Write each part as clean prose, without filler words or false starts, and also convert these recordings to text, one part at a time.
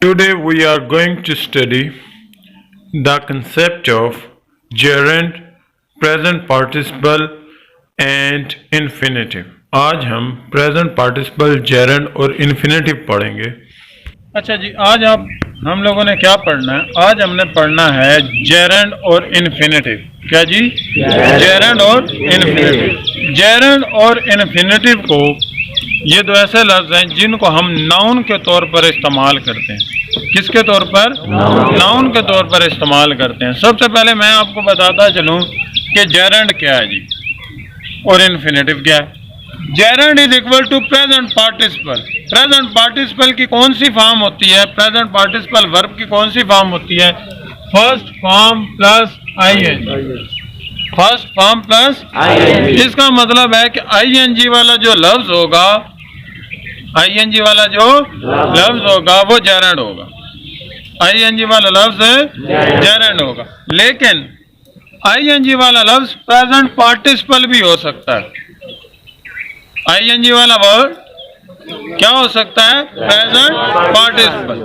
Today we are going to study the concept of gerund, present participle and infinitive. आज हम present participle, gerund और infinitive पढ़ेंगे। अच्छा जी, आज हम लोगों ने क्या पढ़ना है? आज हमने पढ़ना है gerund और infinitive। क्या जी? gerund और infinitive। gerund और infinitive को ये दो ऐसे लफ्ज़ हैं जिनको हम नाउन के तौर पर इस्तेमाल करते हैं। किसके तौर पर? नाउन के तौर पर इस्तेमाल करते हैं। सबसे पहले मैं आपको बताता चलूँ कि जेरंड क्या है जी और इन्फिनेटिव क्या है। Gerund is equal to present participle. Present participle की कौन सी फॉर्म होती है? प्रेजेंट पार्टिसिपल वर्ब की कौन सी फॉर्म होती है? First form plus ING. First form plus ING. इसका मतलब है कि आईएनजी वाला जो लफ्ज होगा, आईएनजी वाला जो लफ्ज होगा वो जेरंड होगा। आईएनजी वाला लफ्ज जेरंड होगा। लेकिन आईएनजी वाला लफ्ज प्रेजेंट पार्टिसिपल भी हो सकता है। आईएनजी वाला वर्ड क्या हो सकता है? Present participle.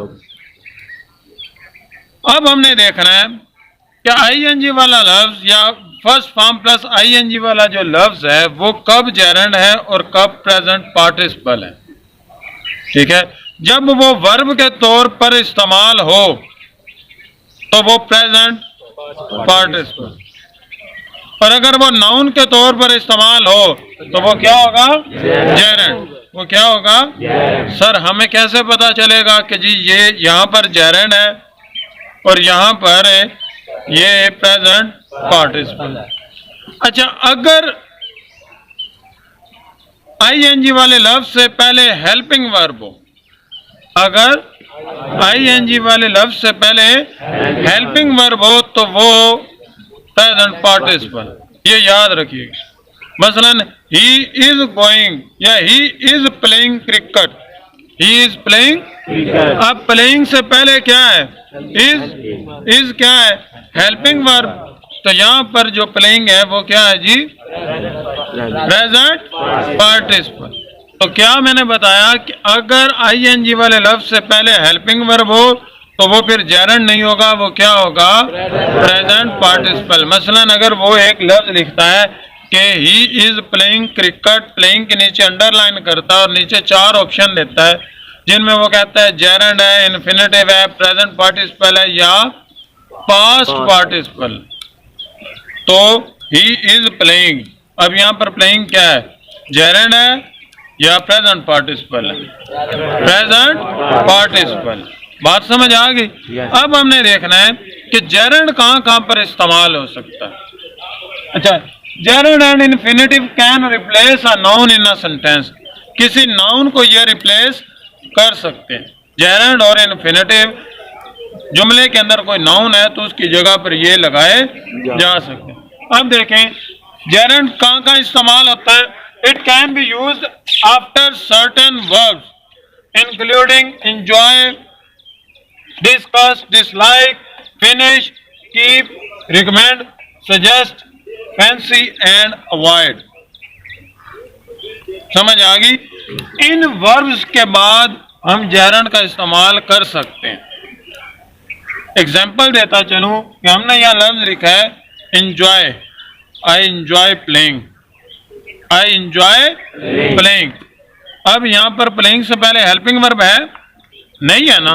अब हमने देखना है कि आईएनजी वाला लफ्ज या फर्स्ट फॉर्म प्लस आईएनजी वाला जो लफ्ज है वो कब जेरंड है और कब प्रेजेंट पार्टिसिपल है। ठीक है, जब वो वर्ब के तौर पर इस्तेमाल हो तो वो प्रेजेंट पार्टिसिपल, और अगर वो नाउन के तौर पर इस्तेमाल हो तो वो क्या होगा? जेरंड। वो क्या होगा? सर हमें कैसे पता चलेगा कि जी ये यहाँ पर जेरंड है और यहाँ पर ये प्रेजेंट पार्टिसिपल है? अच्छा, अगर आईएनजी वाले लफ्ज से पहले हेल्पिंग वर्ब हो, अगर आईएनजी वाले लफ्ज से पहले हेल्पिंग वर्ब हो तो वो प्रेजेंट पार्टिसिपल। ये याद रखिएगा। मसलन ही इज गोइंग या he is playing cricket. He is playing. अब प्लेइंग से पहले क्या है? इज क्या है? Helping verb. तो यहाँ पर जो प्लेइंग है वो क्या है जी? Present participle. तो क्या मैंने बताया कि अगर आईएनजी वाले लफ्ज से पहले हेल्पिंग वर्ब हो तो वो फिर जेरंड नहीं होगा, वो क्या होगा? Present participle. मसलन अगर वो एक लफ्ज लिखता है कि he is playing cricket, playing के नीचे अंडरलाइन करता है और नीचे 4 ऑप्शन देता है जिनमें वो कहता है जेरंड है, इन्फिनेटिव है, प्रेजेंट पार्टिसिपल है या पास्ट पार्टिसिपल। तो ही इज प्लेइंग। अब यहाँ पर प्लेइंग क्या है? जेरंड है या प्रेजेंट पार्टिसिपल है? Present participle. बात समझ आ गई? अब हमने देखना है कि जेरंड कहाँ कहाँ पर इस्तेमाल हो सकता है। अच्छा, gerund and infinitive can replace a noun in a sentence. किसी नाउन को यह रिप्लेस कर सकते हैं। जेरंड और इन्फिनेटिव जुमले के अंदर कोई नाउन है तो उसकी जगह पर ये लगाए जा सकते हैं। अब देखें जेरंड कहाँ कहाँ इस्तेमाल होता है। It can be used after certain verbs including enjoy, discuss, dislike, finish, keep, recommend, suggest, fancy and avoid. समझ आ गई? इन वर्ब्स के बाद हम जेरंड का इस्तेमाल कर सकते हैं। एग्जाम्पल देता चलूं कि हमने यहाँ लफ्ज लिखा है enjoy. I enjoy playing. I enjoy playing. अब यहाँ पर प्लेइंग से पहले हेल्पिंग वर्ब है नहीं है ना,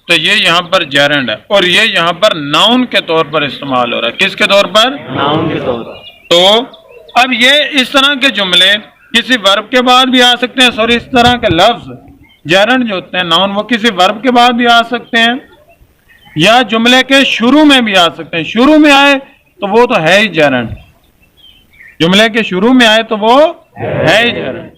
तो ये यहाँ पर जेरंड है और ये यहाँ पर नाउन के तौर पर इस्तेमाल हो रहा है। किसके तौर पर? नाउन के तौर पर। तो अब ये इस तरह के जुमले किसी वर्ब के बाद भी आ सकते हैं। सॉरी, इस तरह के लफ्ज जेरंड जो होते हैं नाउन, वो किसी वर्ब के बाद भी आ सकते हैं या जुमले के शुरू में भी आ सकते हैं। शुरू में आए तो वो तो है ही जेरंड। जुमले के शुरू में आए तो वो है ही जेरंड।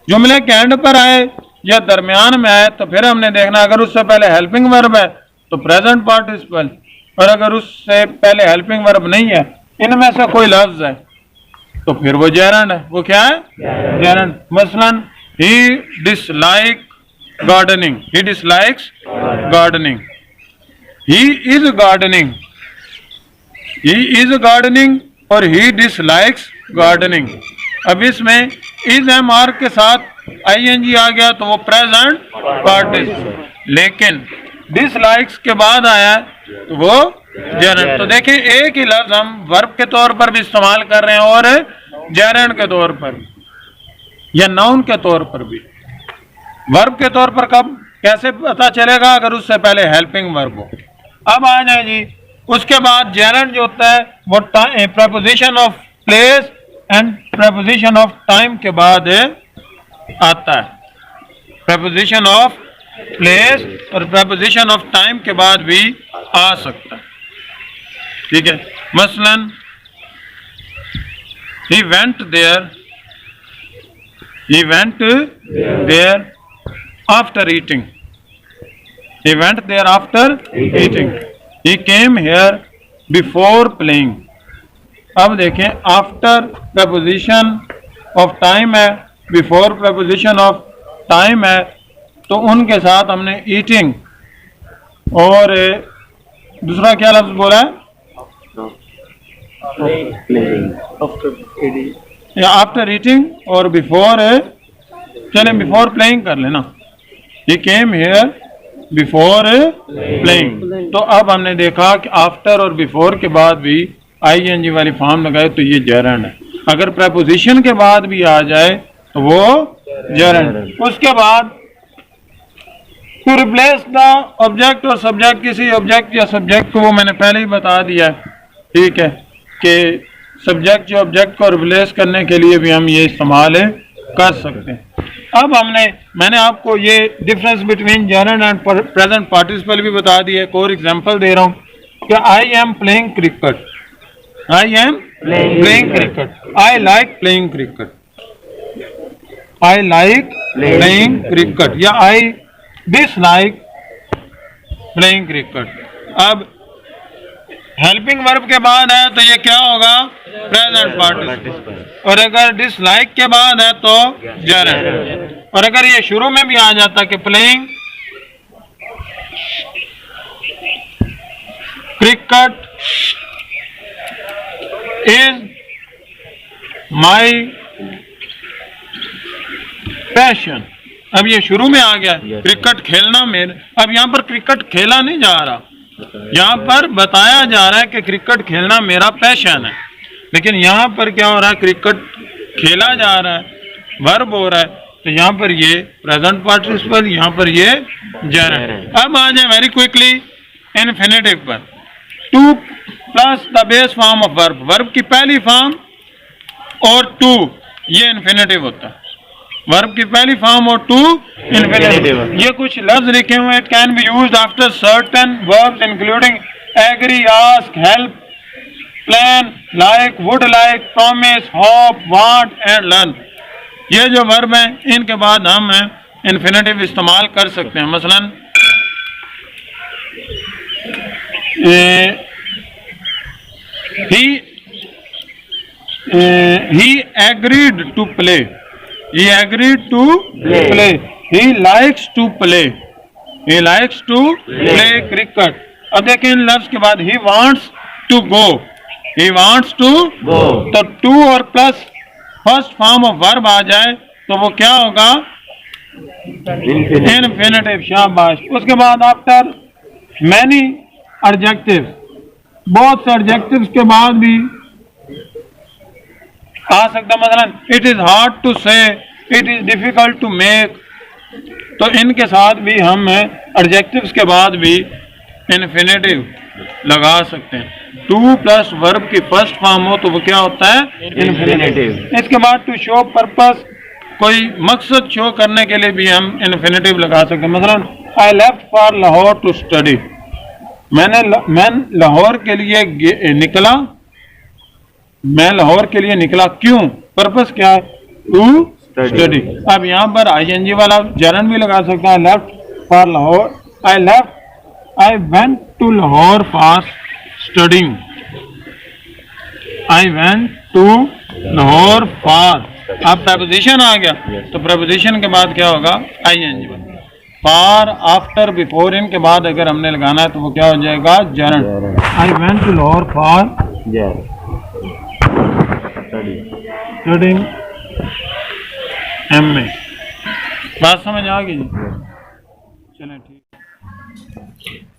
जुमले के एंड पर आए या दरमियान में आए तो फिर हमने देखना, अगर उससे पहले हेल्पिंग वर्ब है तो प्रेजेंट पार्टिसिपल, और अगर उससे पहले हेल्पिंग वर्ब नहीं है, इनमें से कोई लफ्ज है तो फिर वो जेरंड है। वो क्या है? जेरंड। मसलन he dislike gardening. He dislikes gardening. He is gardening. He is gardening और ही डिसलाइक्स गार्डनिंग। अब इसमें इज एम आर के साथ आईएनजी आ गया तो वो प्रेजेंट पार्टिसिपल। लेकिन डिसलाइक्स के बाद आया तो वो जेरंड। तो देखिए एक ही लफ्ज हम वर्ब के तौर पर भी इस्तेमाल कर रहे हैं और जेरंड के तौर पर या नाउन के तौर पर भी। वर्ब के तौर पर कब कैसे पता चलेगा? अगर उससे पहले हेल्पिंग वर्ब हो। अब आ जाए जी, उसके बाद जेरंड जो होता है वो preposition of place and preposition of time के बाद आता है। प्रपोजिशन ऑफ प्लेस और प्रपोजिशन ऑफ टाइम के बाद भी आ सकता है, ठीक है। मसलन he went there after eating, he went there after eating, he came here before playing। अब देखें आफ्टर प्रपोजिशन ऑफ टाइम है, बिफोर प्रपोजिशन ऑफ टाइम है, तो उनके साथ हमने ईटिंग और दूसरा क्या लफ्ज बोला है? आफ्टर ईटिंग और बिफोर, चले बिफोर प्लेइंग कर लेना। ही केम हियर बिफोर प्लेइंग। तो अब हमने देखा कि आफ्टर और बिफोर के बाद भी आईएनजी वाली फॉर्म लगाए तो ये जेरंड है। अगर प्रपोजिशन के बाद भी आ जाए तो वो जेरंड है। उसके बाद टू रिप्लेस द ऑब्जेक्ट और सब्जेक्ट, किसी ऑब्जेक्ट या सब्जेक्ट को, वो मैंने पहले ही बता दिया है, ठीक है, कि सब्जेक्ट या ऑब्जेक्ट को रिप्लेस करने के लिए भी हम ये इस्तेमाल कर सकते हैं। अब मैंने आपको ये difference between gerund and present participle भी बता दिया। एक और एग्जांपल दे रहा हूँ कि I am playing cricket, I am playing cricket, I like playing cricket, I like playing cricket या आई डिसलाइक प्लेइंग क्रिकेट। अब हेल्पिंग वर्ब के बाद है तो ये क्या होगा? Present participle. और अगर डिसलाइक के बाद है तो जेरंड। और अगर ये शुरू में भी आ जाता कि playing cricket is my passion, अब ये शुरू में आ गया क्रिकेट खेलना मेरे। अब यहाँ पर क्रिकेट खेला नहीं जा रहा, यहाँ पर बताया जा रहा है कि क्रिकेट खेलना मेरा पैशन है, लेकिन यहाँ पर क्या हो रहा है? क्रिकेट खेला जा रहा है, वर्ब हो रहा है, तो यहाँ पर ये प्रेजेंट पार्टिसिपल, यहाँ पर ये जेरंड। अब आ जाए वेरी क्विकली इन्फिनेटिव पर। Two plus the base form of verb, verb की पहली फॉर्म और टू, ये इन्फिनेटिव होता है। वर्ब की पहली फॉर्म और टू इन्फिनेटिव। ये कुछ लफ्ज लिखे हुए, it can be used after certain verbs including agree, ask, help, plan, like, would like, promise, hope, want and learn. ये जो वर्ब हैं इनके बाद हम इन्फिनेटिव इस्तेमाल कर सकते हैं। मसलन he agreed to play, he agreed to play, he likes to play, he likes to play cricket। अब देखें इन लफ्ज के बाद he wants to go, he wants to go, तो टू और plus first form of verb आ जाए तो वो क्या होगा? इन्फिनेटिव। शाबाश। उसके बाद आफ्टर मैनी एडजेक्टिव, बहुत से एडजेक्टिव्स के बाद भी आ सकता। मसलन it is hard to say, it is difficult to make, तो इनके साथ भी हम एडजेक्टिव्स के बाद भी इन्फिनेटिव लगा सकते हैं। टू प्लस वर्ब की फर्स्ट फॉर्म हो तो वो क्या होता है? इन्फिनेटिव। इसके बाद टू शो पर्पस, कोई मकसद शो करने के लिए भी हम इन्फिनेटिव लगा सकते हैं। मसलन I left for Lahore to study, मैं लाहौर के लिए निकला, मैं लाहौर के लिए निकला, क्यों? पर्पस क्या है? To study. अब यहाँ पर आईएनजी वाला जेरंड भी लगा सकता है। Left for Lahore, I went to Lahore for studying, I went to Lahore for. अब प्रपोजिशन आ गया तो प्रपोजिशन के बाद क्या होगा? आईएनजी। फॉर, आफ्टर, बिफोर, इनके बाद अगर हमने लगाना है तो वो क्या हो जाएगा? Gerund. I went to Lahore for studying MA। बात समझ आ गई? चलें ठीक।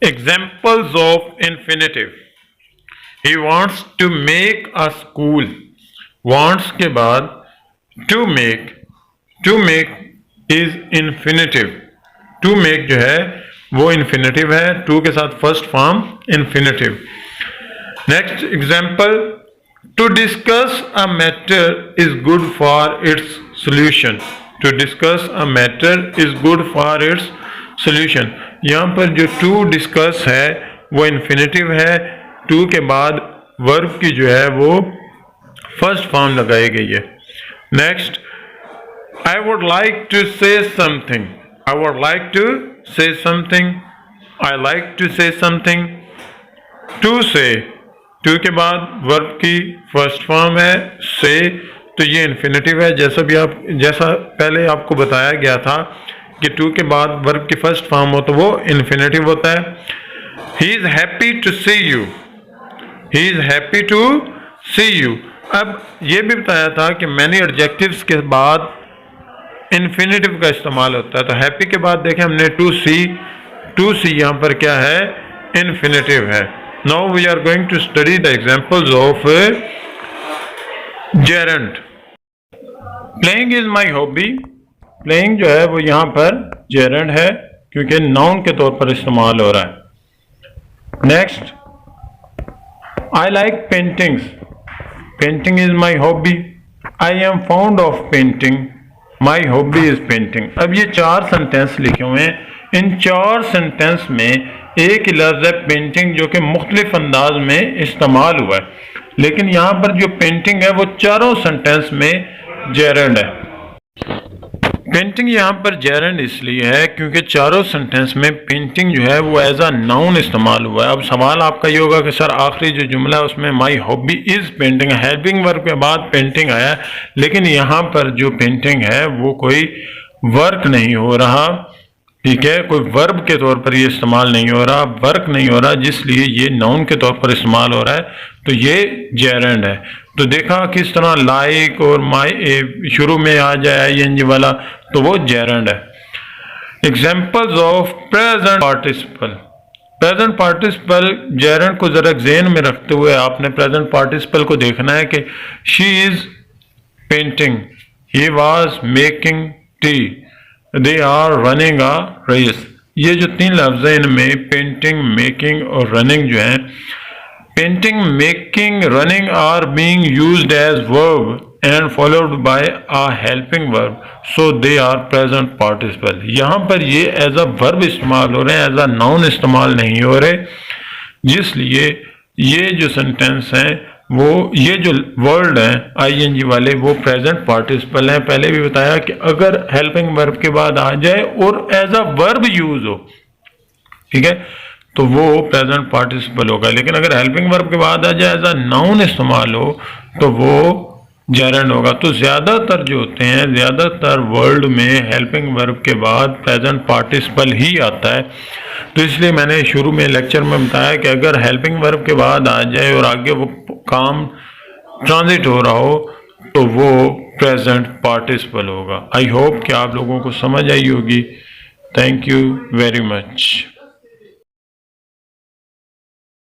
Examples of infinitive. He wants to make a school. Wants के बाद to make is infinitive. To make जो है वो infinitive है, to के साथ first form infinitive. Next example, to discuss a matter is good for its solution. To discuss a matter is good for its solution. यहाँ पर जो to discuss है वो infinitive है, to के बाद verb की जो है वो first form लगाई गई है. Next, I would like to say something. I would like to say something. I like to say something. To say, to के बाद verb की first form है say, तो ये infinitive है. जैसा पहले आपको बताया गया था कि to के बाद verb की first form हो तो वो infinitive होता है. He is happy to see you. He is happy to see you. अब ये भी बताया था कि many adjectives के बाद इन्फिनेटिव का इस्तेमाल होता है. तो हैप्पी के बाद देखें हमने टू सी यहाँ पर क्या है, इन्फिनेटिव है. Now we are going to study the examples of gerund. Playing is my hobby. Playing जो है वो यहाँ पर जेरंड है क्योंकि नाउन के तौर पर इस्तेमाल हो रहा है. Next, I like paintings. Painting is my hobby. I am found of painting. My hobby is painting. अब ये 4 सेंटेंस लिखे हुए हैं. इन 4 सेंटेंस में एक ही लफ्ज़ है पेंटिंग जो कि मुख्तलिफ अंदाज में इस्तेमाल हुआ है, लेकिन यहाँ पर जो पेंटिंग है वो चारों सेंटेंस में जेरंड है. पेंटिंग यहाँ पर जेरंड इसलिए है क्योंकि चारों सेंटेंस में पेंटिंग जो है वो एज अ नाउन इस्तेमाल हुआ है. अब सवाल आपका ये होगा कि सर आखिरी जो जुमला है उसमें my hobby is painting, helping verb के बाद पेंटिंग आया, लेकिन यहाँ पर जो पेंटिंग है वो कोई वर्क नहीं हो रहा. ठीक है, कोई वर्ब के तौर पर ये इस्तेमाल नहीं हो रहा, वर्क नहीं हो रहा, जिसलिए ये नाउन के तौर पर इस्तेमाल हो रहा है, तो ये जेरंड है. तो देखा किस तरह लाइक और माई शुरू में आ जाए ING वाला, तो वो जेरंड है. Examples of present participle. Present participle gerund को जरा ज़हन में रखते हुए आपने प्रेजेंट पार्टिसिपल को देखना है कि she is painting, he was making tea, they are running a race. ये जो 3 लफ्ज़ हैं इनमें पेंटिंग, मेकिंग और रनिंग जो है, painting, making, running are being used as verb and followed by a helping verb, so they are present participle. यहाँ पर ये एज अ वर्ब इस्तेमाल हो रहे हैं, एज अ नाउन इस्तेमाल नहीं हो रहे, जिसलिए ये जो सेंटेंस हैं वो ये जो वर्ड हैं ING वाले वो प्रेजेंट पार्टिसिपल हैं. पहले भी बताया कि अगर हेल्पिंग वर्ब के बाद आ जाए और एज अ वर्ब यूज हो, ठीक है, तो वो प्रेजेंट पार्टिसिपल होगा. लेकिन अगर हेल्पिंग वर्ब के बाद आ जाए एज अ नाउन इस्तेमाल हो तो वो जेरंड होगा. तो ज़्यादातर जो होते हैं, ज़्यादातर वर्ल्ड में हेल्पिंग वर्ब के बाद प्रेजेंट पार्टिसिपल ही आता है. तो इसलिए मैंने शुरू में लेक्चर में बताया कि अगर हेल्पिंग वर्ब के बाद आ जाए और आगे वो काम ट्रांजिट हो रहा हो तो वो प्रेजेंट पार्टिसिपल होगा. आई होप कि आप लोगों को समझ आई होगी. Thank you very much.